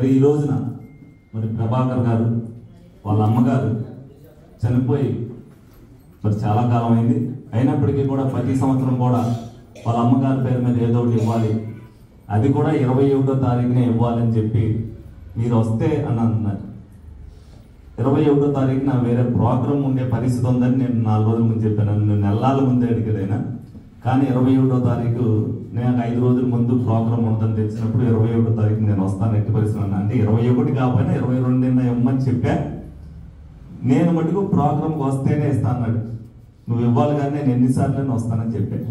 మరి ఈ రోజున మరి ప్రభాకర్ గారు వాళ్ళ అమ్మగారు చనిపోయి మరి చాలా కాలం అయింది. అయినప్పటికీ కూడా ప్రతి సంవత్సరం కూడా వాళ్ళ అమ్మగారి పేరు మీద ఏదో ఒకటి ఇవ్వాలి, అది కూడా 21వ తారీఖునే ఇవ్వాలని చెప్పి మీరు వస్తే అని అన్నారు. 21వ తారీఖున వేరే ప్రోగ్రామ్ ఉండే పరిస్థితి ఉందని నేను 4 రోజుల ముందు చెప్పాను. నేను నెలల ముందే అడిగేదైనా, కానీ 21వ తారీఖు నేను 5 రోజుల ముందు ప్రోగ్రామ్ ఉంటుందని తెలిసినప్పుడు 21వ తారీఖు నేను వస్తాను ఎట్టి పరిస్థితి అన్నా. అంటే 21 కాకపోయినా 22 ఇవ్వమని చెప్పా. నేను మటుకు ప్రోగ్రామ్కి వస్తేనే ఇస్తా అన్నాడు. నువ్వు ఇవ్వాలి కానీ నేను ఎన్నిసార్లు వస్తానని చెప్పాను.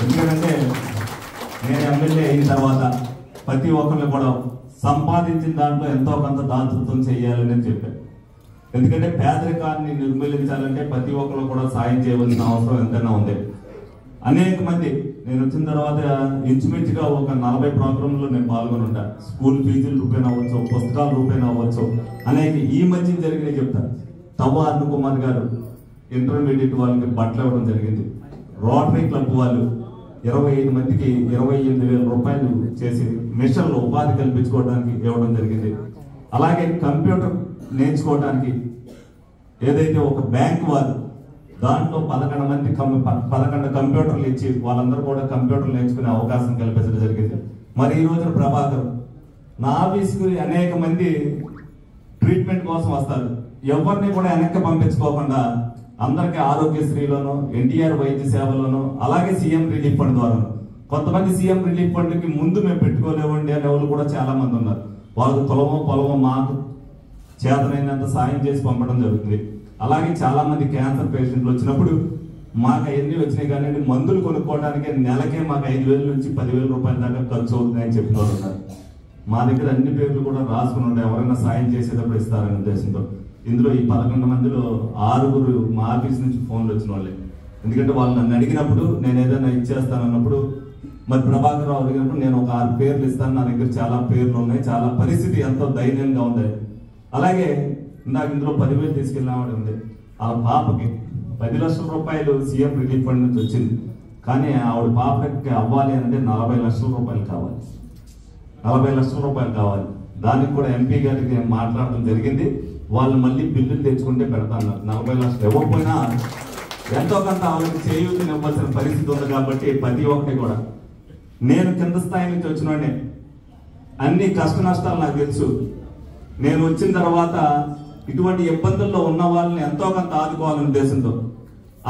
ఎందుకంటే నేను ఎమ్మెల్యే అయిన తర్వాత ప్రతి ఒక్కరిని కూడా సంపాదించిన దాంట్లో ఎంతో కొంత దాతృత్వం చేయాలని చెప్పాను. ఎందుకంటే పేదరికాన్ని నిర్మూలించాలంటే ప్రతి ఒక్కరు కూడా సాయం చేయవలసిన అవసరం ఎంతైనా ఉంది. అనేక మంది నేను వచ్చిన తర్వాత ఇంచుమించుగా ఒక 40 ప్రోగ్రాంలో నేను పాల్గొని ఉంటా. స్కూల్ ఫీజుల రూపేణ అవ్వచ్చు, పుస్తకాల రూపేణ అవ్వచ్చు, అనేక ఈ మధ్య జరిగినాయి చెప్తాను. తవ్వ అరుణ్ కుమార్ గారు ఇంటర్మీడియట్ వాళ్ళకి బట్టలు ఇవ్వడం జరిగింది. రోటరీ క్లబ్ వాళ్ళు 25 మందికి 28,000 రూపాయలు చేసి మిషన్లు ఉపాధి కల్పించుకోవడానికి ఇవ్వడం జరిగింది. అలాగే కంప్యూటర్ నేర్చుకోవడానికి ఏదైతే ఒక బ్యాంక్ వారు దాంట్లో 11 కంప్యూటర్లు ఇచ్చి వాళ్ళందరూ కూడా కంప్యూటర్లు నేర్చుకునే అవకాశం కల్పించడం జరిగింది. మరి ఈ రోజున ప్రభాకర్ నా ఆఫీస్కి అనేక మంది ట్రీట్మెంట్ కోసం వస్తారు. ఎవరిని కూడా వెనక్కి పంపించుకోకుండా అందరికీ ఆరోగ్యశ్రీలోనూ, ఎన్టీఆర్ వైద్య సేవలోనూ, అలాగే సీఎం రిలీఫ్ ఫండ్ ద్వారా. కొంతమంది సీఎం రిలీఫ్ ఫండ్కి ముందు మేము పెట్టుకోలేవండి అనే వాళ్ళు కూడా చాలా మంది ఉన్నారు. వాళ్ళకు పొలమో మాకు చేతనైనంత సాయం చేసి పంపడం జరుగుతుంది. అలాగే చాలా మంది క్యాన్సర్ పేషెంట్లు వచ్చినప్పుడు మాకు అవన్నీ వచ్చినాయి కానీ మందులు కొనుక్కోవడానికి నెలకే మాకు 5,000 నుంచి 10,000 రూపాయల దాకా ఖర్చు అవుతున్నాయని చెప్పిన వాళ్ళు ఉన్నారు. మా దగ్గర అన్ని పేర్లు కూడా రాసుకుని ఉంటాయి, ఎవరైనా సాయం చేసేటప్పుడు ఇస్తారనే ఉద్దేశంతో. ఇందులో ఈ 11 మందిలో 6 మా ఆఫీస్ నుంచి ఫోన్లు వచ్చిన వాళ్ళే. ఎందుకంటే వాళ్ళు నన్ను అడిగినప్పుడు నేను ఏదైనా ఇచ్చేస్తాను అన్నప్పుడు, మరి ప్రభాకర్ రావు అడిగినప్పుడు నేను ఒక 6 పేర్లు ఇస్తాను, నా దగ్గర చాలా పేర్లు ఉన్నాయి, చాలా పరిస్థితి ఎంతో దైన్యంగా ఉంది. అలాగే నాకు ఇందులో 10,000 తీసుకెళ్ళినవాడు ఉంది. ఆ పాపకి 10 లక్షల రూపాయలు సీఎం రిలీఫ్ ఫండ్ నుంచి వచ్చింది. కానీ ఆవిడ పాపకి అవ్వాలి అంటే 40 లక్షల రూపాయలు కావాలి. 40 లక్షల రూపాయలు కావాలి. దానికి కూడా ఎంపీ గారికి నేను మాట్లాడడం జరిగింది. వాళ్ళు మళ్ళీ బిల్లులు తెచ్చుకుంటే పెడతాను. 40 లక్షలు ఇవ్వకపోయినా ఎంతో కొంత వాళ్ళకి చేయూతని ఇవ్వాల్సిన పరిస్థితి ఉంది. కాబట్టి ప్రతి ఒక్కటి కూడా నేను కింద స్థాయి నుంచి వచ్చినోడే, అన్ని కష్ట నష్టాలు నాకు తెలుసు. నేను వచ్చిన తర్వాత ఇటువంటి ఇబ్బందుల్లో ఉన్న వాళ్ళని ఎంతో కొంత ఆదుకోవాలనే ఉద్దేశంతో,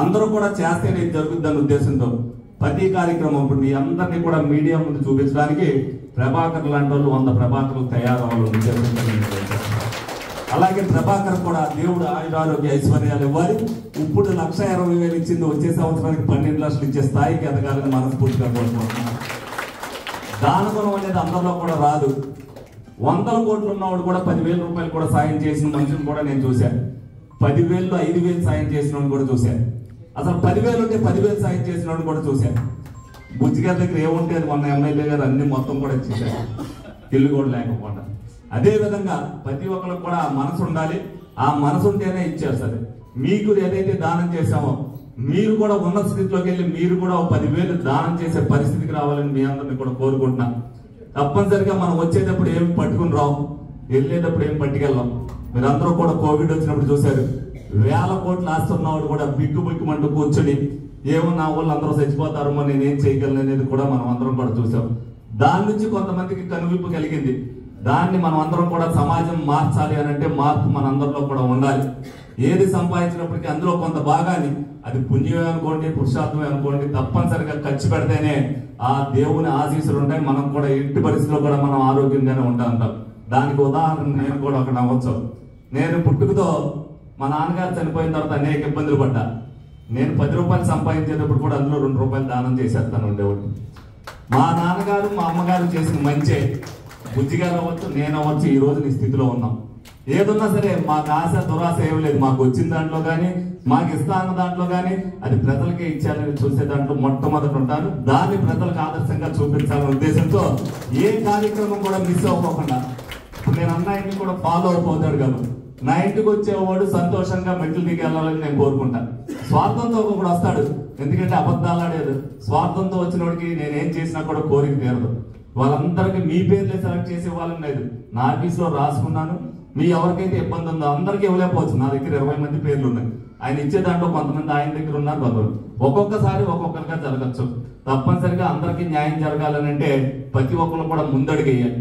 అందరూ కూడా చేస్తేనే ఇది జరుగుతుందనే ఉద్దేశంతో ప్రతి కార్యక్రమం ఇప్పుడు మీ అందరినీ కూడా మీడియా ముందు చూపించడానికి ప్రభాకర్ లాంటి వాళ్ళు 100 ప్రభాకర్లు తయారవ్వాలని ఉద్దేశంతో. అలాగే ప్రభాకర్ కూడా దేవుడు ఆయురారోగ్య ఐశ్వర్యాలు ఇవ్వాలి. ఇప్పుడు 1,20,000 ఇచ్చింది, వచ్చే సంవత్సరానికి 12 లక్షలు ఇచ్చే స్థాయికి ఎదగాలని మనస్ఫూర్తిగా కోరుకుంటున్నాను. దానగుణం అనేది అందరిలో కూడా రాదు. 100 కోట్లు ఉన్నవాడు కూడా 10,000 రూపాయలు కూడా సాయం చేసిన మనుషులు కూడా నేను చూశాను. 10,000లో 5,000 సాయం చేసిన కూడా చూశాను. అసలు 10,000 ఉంటే 10,000 సాయం చేసిన కూడా చూశాను. బుజ్జిగారి దగ్గర ఏముంటే అది మొన్న ఎమ్మెల్యే గారు అన్ని మొత్తం కూడా ఇచ్చేసారు, ఇల్లు కూడా లేకపోకుండా. అదే విధంగా ప్రతి ఒక్కరికి కూడా ఆ మనసు ఉండాలి. ఆ మనసు ఉంటేనే ఇచ్చేస్తారు. మీకు ఏదైతే దానం చేశామో మీరు కూడా ఉన్నత స్థితిలోకి వెళ్ళి మీరు కూడా 10,000 దానం చేసే పరిస్థితికి రావాలని మీ అందరినీ కూడా కోరుకుంటున్నాను. తప్పనిసరిగా మనం వచ్చేటప్పుడు ఏమి పట్టుకుని రావు, వెళ్ళేటప్పుడు ఏమి పట్టుకెళ్ళాం. మీరందరూ కూడా కోవిడ్ వచ్చినప్పుడు చూశారు, 1,000 కోట్ల ఆస్తి ఉన్నవాడు కూడా బిక్కుమంటూ కూర్చొని ఏమో నా వాళ్ళు అందరూ చచ్చిపోతారమో నేనేం చేయగలను అనేది కూడా మనం అందరం కూడా చూసాం. దాని నుంచి కొంతమందికి కనువిప్పు కలిగింది. దాన్ని మనం అందరం కూడా సమాజం మార్చాలి అని అంటే మార్పు మన అందరిలో కూడా ఉండాలి. ఏది సంపాదించినప్పటికీ అందులో కొంత భాగాన్ని, అది పుణ్యమే అనుకోండి, పురుషార్థమే అనుకోండి, తప్పనిసరిగా ఖర్చు పెడితేనే ఆ దేవుని ఆశీస్సులు ఉంటాయి. మనం కూడా ఇంటి పరిస్థితిలో కూడా మనం ఆరోగ్యంగానే ఉంటాం. దానికి ఉదాహరణ నేను కూడా ఒక నవ్వచ్చు. నేను పుట్టుకతో మా నాన్నగారు చనిపోయిన తర్వాత అనేక ఇబ్బందులు పడ్డా. నేను 10 రూపాయలు సంపాదించేటప్పుడు కూడా అందులో 2 రూపాయలు దానం చేసేస్తాను ఉండేవాడు. మా నాన్నగారు మా అమ్మగారు చేసిన మంచే బుజ్జిగారు అవ్వచ్చు, నేను అవ్వచ్చు, ఈ రోజు నీ స్థితిలో ఉన్నాం. ఏదున్నా సరే మాకు ఆశ దురాశ ఏం లేదు. మాకు వచ్చిన దాంట్లో కానీ మాకు ఇస్తా అన్న దాంట్లో కానీ అది ప్రజలకే ఇచ్చాలని చూసే దాంట్లో మొట్టమొదటి ఉంటాను. దాన్ని ప్రజలకు ఆదర్శంగా చూపించాలనే ఉద్దేశంతో ఏ కార్యక్రమం కూడా మిస్ అవ్వకుండా ఇప్పుడు నేను అన్న కూడా ఫాలో అయిపోతాడు. కాబట్టి నా ఇంటికి వచ్చేవాడు సంతోషంగా మెట్లు దిగి వెళ్ళాలని నేను కోరుకుంటాను. స్వార్థంతో కూడా వస్తాడు, ఎందుకంటే అబద్ధాలు ఆడేది. స్వార్థంతో వచ్చిన వాడికి నేనేం చేసినా కూడా కోరిక తీరదు. వాళ్ళందరికీ మీ పేర్లే సెలెక్ట్ చేసే వాళ్ళని లేదు. నా ఆఫీస్లో రాసుకున్నాను. మీ ఎవరికైతే ఇబ్బంది ఉందో అందరికీ ఇవ్వలేకపోవచ్చు. నా దగ్గర 20 మంది పేర్లు ఉన్నాయి. ఆయన ఇచ్చే దాంట్లో కొంతమంది ఆయన దగ్గర ఉన్నారు, కొంతమంది ఒక్కొక్కసారి ఒక్కొక్కరిగా జరగచ్చు. తప్పనిసరిగా అందరికీ న్యాయం జరగాలని అంటే ప్రతి ఒక్కరు కూడా ముందడుగేయాలి.